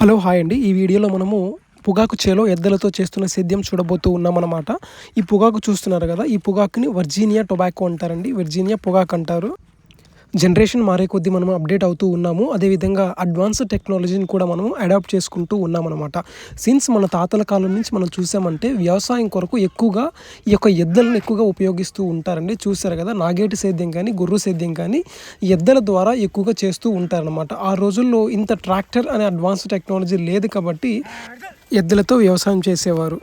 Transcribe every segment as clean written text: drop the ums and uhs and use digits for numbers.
Hello hi అండి. ఈ వీడియోలో మనము పొగాకు చేలో ఎద్దలతో చేస్తున్న సేద్యం చూడబోతూ ఉన్నామన్నమాట. ఈ పొగాకు చూస్తున్నారు కదా, ఈ పొగాకుని వర్జీనియా టొబాకో అంటారండి. వర్జీనియా పొగాకు అంటారు. జనరేషన్ మారే కొద్దీ మనం అప్డేట్ అవుతూ ఉన్నాము. అదేవిధంగా అడ్వాన్స్ టెక్నాలజీని కూడా మనం అడాప్ట్ చేసుకుంటూ ఉన్నామన్నమాట. సిన్స్ మన తాతల కాలం నుంచి మనం చూసామంటే వ్యవసాయం కొరకు ఎక్కువగా ఈ యొక్క ఎద్దలను ఎక్కువగా ఉపయోగిస్తూ ఉంటారండి. చూసారు కదా, నాగేటి సేద్యం కానీ గొర్రు సేద్యం కానీ ఎద్దల ద్వారా ఎక్కువగా చేస్తూ ఉంటారనమాట. ఆ రోజుల్లో ఇంత ట్రాక్టర్ అనే అడ్వాన్స్ టెక్నాలజీ లేదు కాబట్టి ఎద్దులతో వ్యవసాయం చేసేవారు.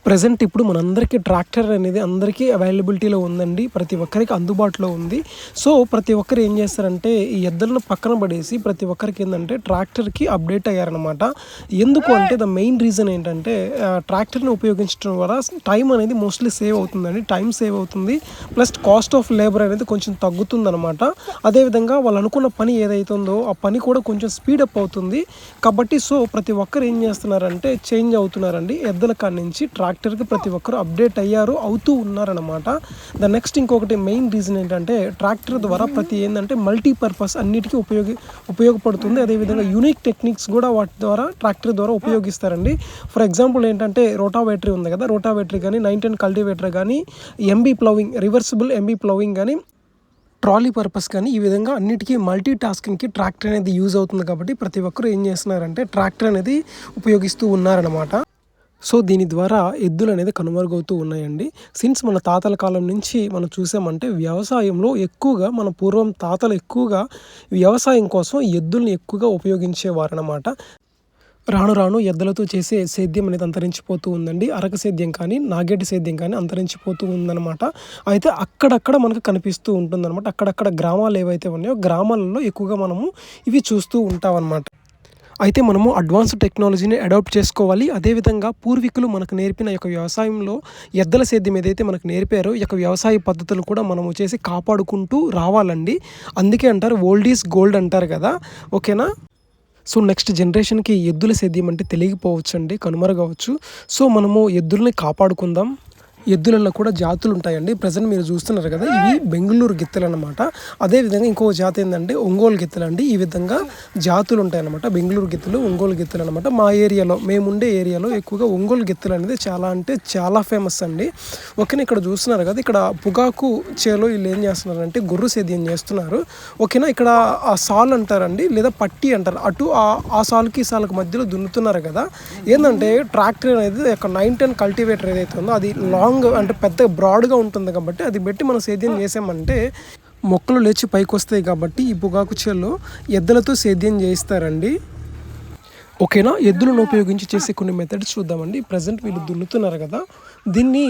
ప్రజెంట్ ఇప్పుడు మనందరికీ ట్రాక్టర్ అనేది అందరికీ అవైలబిలిటీలో ఉందండి. ప్రతి ఒక్కరికి అందుబాటులో ఉంది. సో ప్రతి ఒక్కరు ఏం చేస్తారంటే ఈ ఎద్దులను పక్కన పడేసి ప్రతి ఒక్కరికి ఏంటంటే ట్రాక్టర్కి అప్డేట్ అయ్యారనమాట. ఎందుకు అంటే ద మెయిన్ రీజన్ ఏంటంటే ట్రాక్టర్ని ఉపయోగించడం వల్ల టైం అనేది మోస్ట్లీ సేవ్ అవుతుందండి. టైం సేవ్ అవుతుంది, ప్లస్ కాస్ట్ ఆఫ్ లేబర్ అనేది కొంచెం తగ్గుతుందనమాట. అదేవిధంగా వాళ్ళు అనుకున్న పని ఏదైతుందో ఆ పని కూడా కొంచెం స్పీడప్ అవుతుంది కాబట్టి సో ప్రతి ఒక్కరు ఏం చేస్తున్నారంటే చేంజ్ అవుతున్నారండి. ఎద్దుల కాడి నుంచి ట్రాక్టర్కి ప్రతి ఒక్కరు అప్డేట్ అవుతూ ఉన్నారనమాట. ద నెక్స్ట్ ఇంకొకటి మెయిన్ రీజన్ ఏంటంటే ట్రాక్టర్ ద్వారా ఏంటంటే మల్టీపర్పస్ అన్నిటికీ ఉపయోగపడుతుంది. అదేవిధంగా యూనిక్ టెక్నిక్స్ కూడా వాటి ద్వారా ట్రాక్టర్ ద్వారా ఉపయోగిస్తారండి. ఫర్ ఎగ్జాంపుల్ ఏంటంటే రోటావేటరీ ఉంది కదా, రోటావేటరీ కానీ 910 కల్టివేటర్ కానీ MB ploughing reversible MB ploughing కానీ ట్రాలీ పర్పస్ కానీ ఈ విధంగా అన్నిటికీ మల్టీ టాస్కింగ్కి ట్రాక్టర్ అనేది యూజ్ అవుతుంది కాబట్టి ప్రతి ఒక్కరు ఏం చేస్తున్నారంటే ట్రాక్టర్ అనేది ఉపయోగిస్తూ ఉన్నారనమాట. సో దీని ద్వారా ఎద్దులు అనేది కనుమరుగవుతూ ఉన్నాయండి. సిన్స్ మన తాతల కాలం నుంచి మనం చూసామంటే వ్యవసాయంలో ఎక్కువగా మన పూర్వం తాతలు ఎక్కువగా వ్యవసాయం కోసం ఎద్దుల్ని ఎక్కువగా ఉపయోగించేవారనమాట. రాను రాను ఎద్దులతో చేసే సేద్యం అనేది అంతరించిపోతూ ఉందండి. అరక సేద్యం కానీ నాగేటి సేద్యం కానీ అంతరించిపోతూ ఉందన్నమాట. అయితే అక్కడక్కడ మనకు కనిపిస్తూ ఉంటుందన్నమాట. అక్కడక్కడ గ్రామాలు ఏవైతే ఉన్నాయో గ్రామాలలో ఎక్కువగా మనము ఇవి చూస్తూ ఉంటామన్నమాట. అయితే మనము అడ్వాన్స్ టెక్నాలజీని అడాప్ట్ చేసుకోవాలి. అదేవిధంగా పూర్వీకులు మనకు నేర్పిన యొక్క వ్యవసాయంలో ఎద్దల సేద్యం ఏదైతే మనకు నేర్పారో ఈ యొక్క వ్యవసాయ పద్ధతులు కూడా మనము చేసి కాపాడుకుంటూ రావాలండి. అందుకే అంటారు ఓల్డ్ ఈజ్ గోల్డ్ అంటారు కదా, ఓకేనా. సో నెక్స్ట్ జనరేషన్కి ఎద్దుల సేద్యం అంటే తెలియకపోవచ్చండి, కనుమరుగవచ్చు. సో మనము ఎద్దుల్ని కాపాడుకుందాం. ఎద్దులలో కూడా జాతులు ఉంటాయండి. ప్రజెంట్ మీరు చూస్తున్నారు కదా, ఇవి బెంగళూరు గిత్తలు అనమాట. అదేవిధంగా ఇంకో జాతి ఏంటంటే ఒంగోలు గిత్తలు అండి. ఈ విధంగా జాతులు ఉంటాయన్నమాట. బెంగళూరు గిత్తలు, ఒంగోలు గిత్తలు అనమాట. మా ఏరియాలో మేముండే ఏరియాలో ఎక్కువగా ఒంగోలు గిత్తలు అనేది చాలా అంటే చాలా ఫేమస్ అండి. ఓకేనా, ఇక్కడ చూస్తున్నారు కదా, ఇక్కడ పొగాకు చేలో వీళ్ళు ఏం చేస్తున్నారంటే గొర్రు సేద్యం చేస్తున్నారు. ఓకేనా, ఇక్కడ ఆ సాల్ అంటారండి లేదా పట్టి అంటారు, అటు ఆ సాల్కి ఈ సాల్కి మధ్యలో దున్నుతున్నారు కదా. ఏంటంటే ట్రాక్టర్ అనేది ఒక 910 కల్టివేటర్ ఏదైతే ఉందో అది లాంగ్ అంటే పెద్ద బ్రాడ్గా ఉంటుంది కాబట్టి అది పెట్టి మనం సేద్యం చేసామంటే మొక్కలు లేచి పైకి వస్తాయి కాబట్టి ఈ పొగాకు చేలో ఎద్దులతో సేద్యం చేయిస్తారండి. ఓకేనా, ఎద్దులను ఉపయోగించి చేసే కొన్ని మెథడ్స్ చూద్దామండి. ప్రజెంట్ వీళ్ళు దున్నుతున్నారు కదా, దీన్ని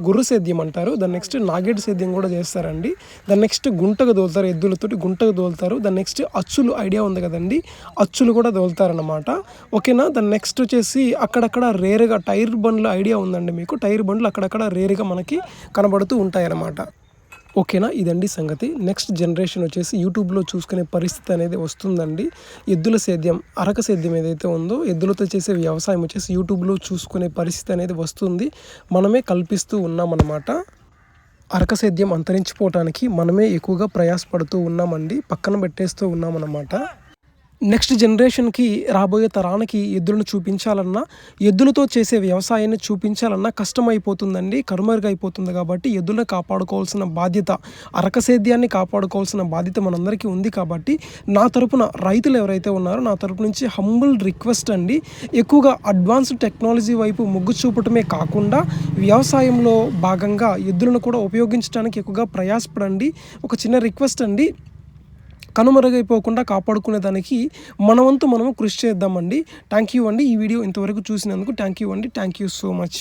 గొర్రు సేద్యం అంటారు. దాని నెక్స్ట్ నాగేటి సేద్యం కూడా చేస్తారండి. దాని నెక్స్ట్ గుంటకు దోలుతారు, ఎద్దులతోటి గుంటకు దోలుతారు. దాని నెక్స్ట్ అచ్చులు ఐడియా ఉంది కదండి, అచ్చులు కూడా దోలుతారనమాట. ఓకేనా, దాని నెక్స్ట్ వచ్చేసి అక్కడక్కడ రేరుగా టైర్ బండ్లు ఐడియా ఉందండి మీకు, టైర్ బండ్లు అక్కడక్కడ రేరుగా మనకి కనబడుతూ ఉంటాయి అన్నమాట. ఓకేనా, ఇదండి సంగతి. నెక్స్ట్ జనరేషన్ వచ్చేసి యూట్యూబ్లో చూసుకునే పరిస్థితి అనేది వస్తుందండి. ఎద్దుల సేద్యం అరక సేద్యం ఏదైతే ఉందో ఎద్దులతో చేసే వ్యవసాయం వచ్చేసి యూట్యూబ్లో చూసుకునే పరిస్థితి అనేది వస్తుంది. మనమే కల్పిస్తూ ఉన్నామన్నమాట. అరక సేద్యం అంతరించిపోవటానికి మనమే ఎక్కువగా ప్రయాసపడుతూ ఉన్నామండి, పక్కన పెట్టేస్తూ ఉన్నామన్నమాట. నెక్స్ట్ జనరేషన్కి రాబోయే తరానికి ఎద్దులను చూపించాలన్నా ఎద్దులతో చేసే వ్యవసాయాన్ని చూపించాలన్నా కష్టమైపోతుందండి, కనుమరుగైపోతుంది. కాబట్టి ఎద్దులను కాపాడుకోవాల్సిన బాధ్యత, అరక సేద్యాన్ని కాపాడుకోవాల్సిన బాధ్యత మనందరికీ ఉంది. కాబట్టి నా తరపున రైతులు ఎవరైతే ఉన్నారో నా తరపు నుంచి హంబుల్ రిక్వెస్ట్ అండి, ఎక్కువగా అడ్వాన్స్డ్ టెక్నాలజీ వైపు మొగ్గు చూపటమే కాకుండా వ్యవసాయంలో భాగంగా ఎద్దులను కూడా ఉపయోగించడానికి ఎక్కువగా ప్రయాసపడండి. ఒక చిన్న రిక్వెస్ట్ అండి, కనుమరుగైపోకుండా కాపాడుకునే దానికి మనవంతు మనము కృషి చేద్దామండి. థ్యాంక్ యూ అండి. ఈ వీడియో ఇంతవరకు చూసినందుకు థ్యాంక్ యూ అండి. Thank you so much.